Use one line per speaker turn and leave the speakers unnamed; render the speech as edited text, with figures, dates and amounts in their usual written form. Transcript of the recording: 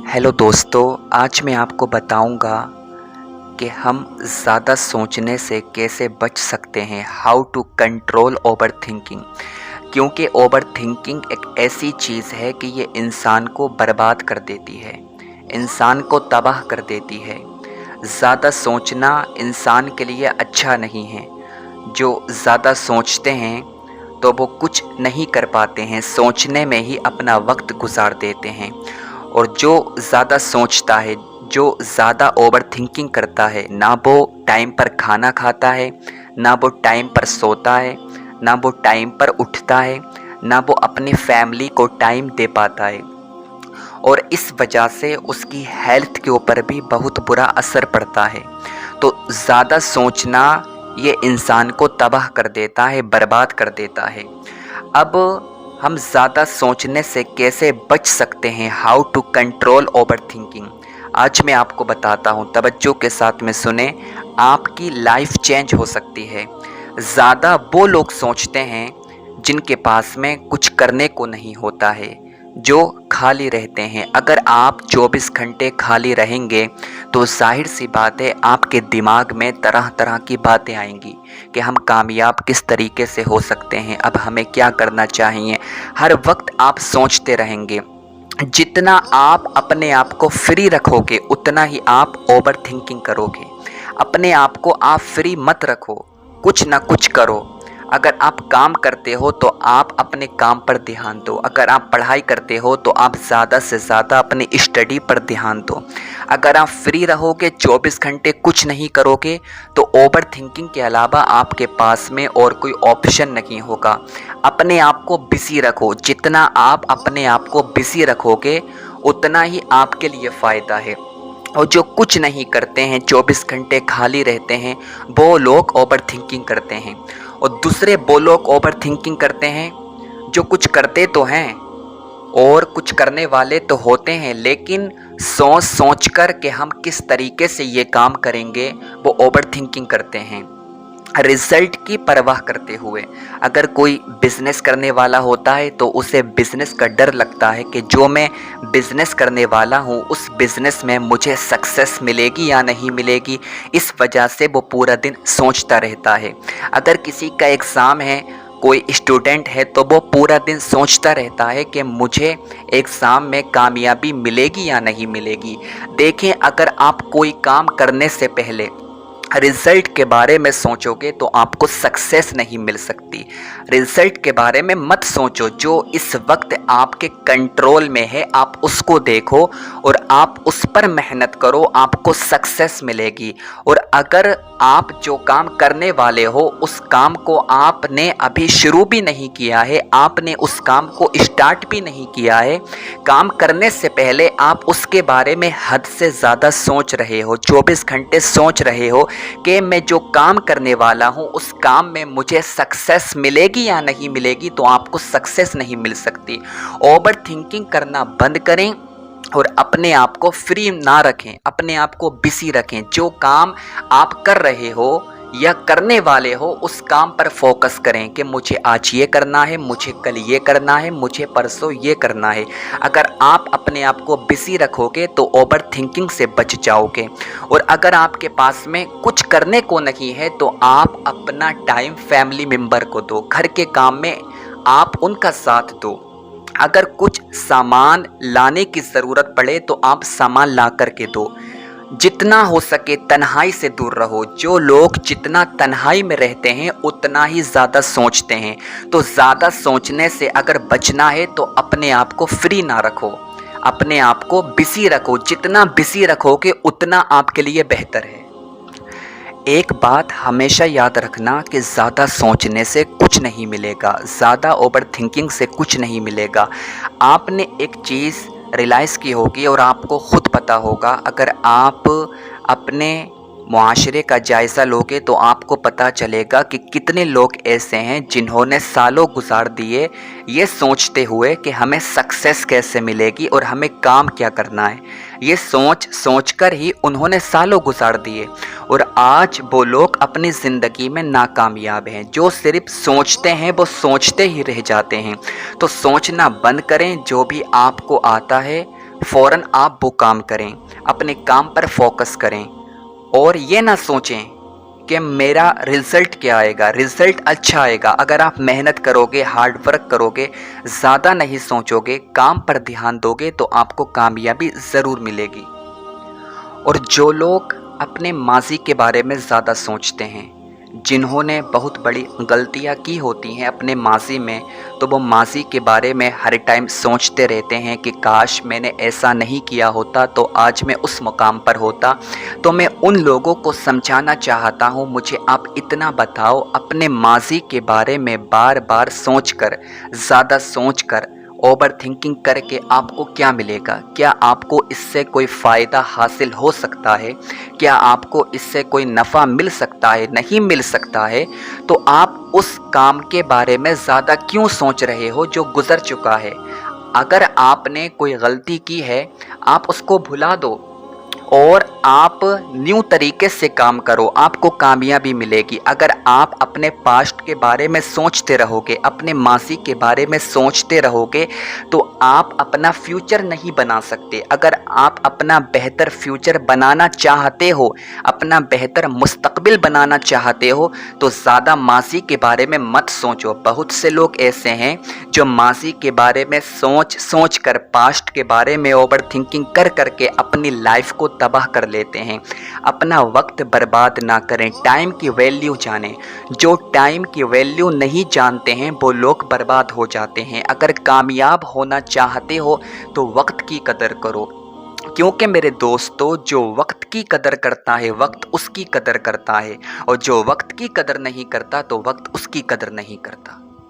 Hello दोस्तों, आज मैं आपको बताऊंगा कि हम ज़्यादा सोचने से कैसे बच सकते हैं। How to control over thinking. क्योंकि ओवर थिंकिंग एक ऐसी चीज़ है कि ये इंसान को बर्बाद कर देती है, इंसान को तबाह कर देती है। ज़्यादा सोचना इंसान के लिए अच्छा नहीं है। जो ज़्यादा सोचते हैं तो वो कुछ नहीं कर पाते हैं, सोचने में ही अपना वक्त गुजार देते हैं। और जो ज़्यादा सोचता है, जो ज़्यादा ओवर थिंकिंग करता है, ना वो टाइम पर खाना खाता है, ना वो टाइम पर सोता है, ना वो टाइम पर उठता है, ना वो अपनी फैमिली को टाइम दे पाता है। और इस वजह से उसकी हेल्थ के ऊपर भी बहुत बुरा असर पड़ता है। तो ज़्यादा सोचना ये इंसान को तबाह कर देता है, बर्बाद कर देता है। अब हम ज़्यादा सोचने से कैसे बच सकते हैं, how to control over thinking, आज मैं आपको बताता हूँ। तवज्जो के साथ में सुने, आपकी लाइफ चेंज हो सकती है। ज़्यादा वो लोग सोचते हैं जिनके पास में कुछ करने को नहीं होता है, जो खाली रहते हैं। अगर आप 24 घंटे खाली रहेंगे तो जाहिर सी बात है आपके दिमाग में तरह तरह की बातें आएंगी कि हम कामयाब किस तरीके से हो सकते हैं, अब हमें क्या करना चाहिए। हर वक्त आप सोचते रहेंगे। जितना आप अपने आप को फ्री रखोगे उतना ही आप ओवर थिंकिंग करोगे। अपने आप को आप फ्री मत रखो, कुछ ना कुछ करो। अगर आप काम करते हो तो आप अपने काम पर ध्यान दो। अगर आप पढ़ाई करते हो तो आप ज़्यादा से ज़्यादा अपनी स्टडी पर ध्यान दो। अगर आप फ्री रहोगे, 24 घंटे कुछ नहीं करोगे, तो ओवर थिंकिंग के अलावा आपके पास में और कोई ऑप्शन नहीं होगा। अपने आप को बिज़ी रखो। जितना आप अपने आप को बिज़ी रखोगे उतना ही आपके लिए फ़ायदा है। और जो कुछ नहीं करते हैं, 24 घंटे खाली रहते हैं, वो लोग ओवर थिंकिंग करते हैं। और दूसरे वो लोग ओवर थिंकिंग करते हैं जो कुछ करते तो हैं और कुछ करने वाले तो होते हैं, लेकिन सोच सोच कर कि हम किस तरीके से ये काम करेंगे, वो ओवर थिंकिंग करते हैं रिजल्ट की परवाह करते हुए। अगर कोई बिज़नेस करने वाला होता है तो उसे बिज़नेस का डर लगता है कि जो मैं बिज़नेस करने वाला हूँ उस बिज़नेस में मुझे सक्सेस मिलेगी या नहीं मिलेगी। इस वजह से वो पूरा दिन सोचता रहता है। अगर किसी का एग्ज़ाम है, कोई स्टूडेंट है, तो वो पूरा दिन सोचता रहता है कि मुझे एग्ज़ाम में कामयाबी मिलेगी या नहीं मिलेगी। देखें, अगर आप कोई काम करने से पहले रिज़ल्ट के बारे में सोचोगे तो आपको सक्सेस नहीं मिल सकती। रिज़ल्ट के बारे में मत सोचो। जो इस वक्त आपके कंट्रोल में है आप उसको देखो और आप उस पर मेहनत करो, आपको सक्सेस मिलेगी। और अगर आप जो काम करने वाले हो उस काम को आपने अभी शुरू भी नहीं किया है, आपने उस काम को स्टार्ट भी नहीं किया है, काम करने से पहले आप उसके बारे में हद से ज़्यादा सोच रहे हो, 24 घंटे सोच रहे हो कि मैं जो काम करने वाला हूँ उस काम में मुझे सक्सेस मिलेगी या नहीं मिलेगी, तो आपको सक्सेस नहीं मिल सकती। ओवर थिंकिंग करना बंद करें और अपने आप को फ्री ना रखें, अपने आप को बिजी रखें। जो काम आप कर रहे हो या करने वाले हो उस काम पर फोकस करें कि मुझे आज ये करना है, मुझे कल ये करना है, मुझे परसों ये करना है। अगर आप अपने आप को बिजी रखोगे तो ओवर थिंकिंग से बच जाओगे। और अगर आपके पास में कुछ करने को नहीं है तो आप अपना टाइम फैमिली मेम्बर को दो, घर के काम में आप उनका साथ दो। अगर कुछ सामान लाने की ज़रूरत पड़े तो आप सामान ला कर के दो। जितना हो सके तन्हाई से दूर रहो। जो लोग जितना तन्हाई में रहते हैं उतना ही ज़्यादा सोचते हैं। तो ज़्यादा सोचने से अगर बचना है तो अपने आप को फ्री ना रखो, अपने आप को बिज़ी रखो। जितना बिज़ी रखोगे उतना आपके लिए बेहतर है। एक बात हमेशा याद रखना कि ज़्यादा सोचने से कुछ नहीं मिलेगा, ज़्यादा ओवर थिंकिंग से कुछ नहीं मिलेगा। आपने एक चीज़ रियलाइज़ की होगी और आपको ख़ुद पता होगा, अगर आप अपने मुआशरे का जायज़ा लोगे तो आपको पता चलेगा कि कितने लोग ऐसे हैं जिन्होंने सालों गुजार दिए ये सोचते हुए कि हमें सक्सेस कैसे मिलेगी और हमें काम क्या करना है। ये सोच सोच कर ही उन्होंने सालों गुजार दिए और आज वो लोग अपनी ज़िंदगी में नाकामयाब हैं। जो सिर्फ सोचते हैं वो सोचते ही रह जाते हैं। तो सोचना बंद करें। जो भी आपको आता है फ़ौरन आप वो काम करें, अपने काम पर फोकस करें और ये ना सोचें कि मेरा रिज़ल्ट क्या आएगा। रिज़ल्ट अच्छा आएगा अगर आप मेहनत करोगे, हार्ड वर्क करोगे, ज़्यादा नहीं सोचोगे, काम पर ध्यान दोगे तो आपको कामयाबी ज़रूर मिलेगी। और जो लोग अपने माज़ी के बारे में ज़्यादा सोचते हैं, जिन्होंने बहुत बड़ी गलतियां की होती हैं अपने माज़ी में, तो वो माज़ी के बारे में हर टाइम सोचते रहते हैं कि काश मैंने ऐसा नहीं किया होता तो आज मैं उस मुकाम पर होता। तो मैं उन लोगों को समझाना चाहता हूँ, मुझे आप इतना बताओ, अपने माज़ी के बारे में बार बार सोचकर, ज़्यादा सोचकर, ओवर थिंकिंग करके आपको क्या मिलेगा? क्या आपको इससे कोई फ़ायदा हासिल हो सकता है? क्या आपको इससे कोई नफ़ा मिल सकता है? नहीं मिल सकता है तो आप उस काम के बारे में ज़्यादा क्यों सोच रहे हो जो गुज़र चुका है? अगर आपने कोई गलती की है, आप उसको भुला दो और आप न्यू तरीके से काम करो, आपको कामयाबी मिलेगी। अगर आप अपने पास्ट के बारे में सोचते रहोगे, अपने माज़ी के बारे में सोचते रहोगे तो आप अपना फ्यूचर नहीं बना सकते। अगर आप अपना बेहतर फ्यूचर बनाना चाहते हो, अपना बेहतर मुस्तकबिल बनाना चाहते हो तो ज़्यादा माज़ी के बारे में मत सोचो। बहुत से लोग ऐसे हैं जो माज़ी के बारे में सोच कर, पास्ट के बारे में ओवर थिंकिंग कर करके अपनी लाइफ को तबाह कर लेते हैं। अपना वक्त बर्बाद ना करें, टाइम की वैल्यू जानें। जो टाइम की वैल्यू नहीं जानते हैं वो लोग बर्बाद हो जाते हैं। अगर कामयाब होना चाहते हो तो वक्त की कदर करो, क्योंकि मेरे दोस्तों, जो वक्त की कदर करता है वक्त उसकी कदर करता है, और जो वक्त की कदर नहीं करता तो वक्त उसकी कदर नहीं करता।